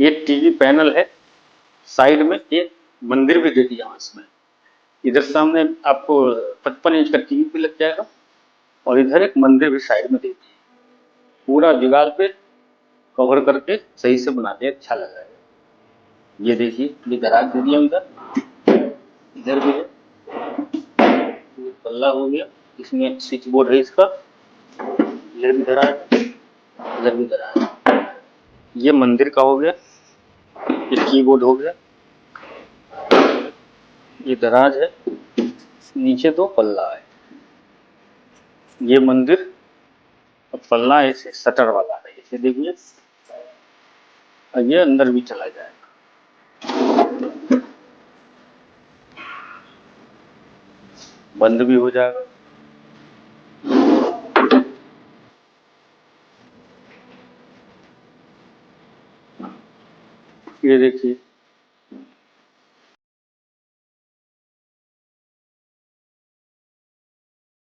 ये TV panel है। Side में एक मंदिर भी दे दिया इसमें। इधर सामने आपको 55 इंच का टीवी भी लग जाएगा और इधर एक मंदिर भी साइड में दे दिए। पूरा जुगाड़ पे कवर करके सही से बना दिया, अच्छा लग रहा है। ये देखिए, ये दराज दे दिया उधर, इधर भी है, ये पल्ला हो गया। इसमें स्विच बोर्ड है इसका, इधर भी दराज, इधर भी दराज। ये मंदिर का हो गया, ये कीबोर्ड हो गया, ये दराज है, नीचे दो पल्ला है। ये मंदिर और पल्ला ऐसे शटर वाला है, इसे देखिए। और ये अंदर भी चला जाएगा, बंद भी हो जाएगा। ये देखिए,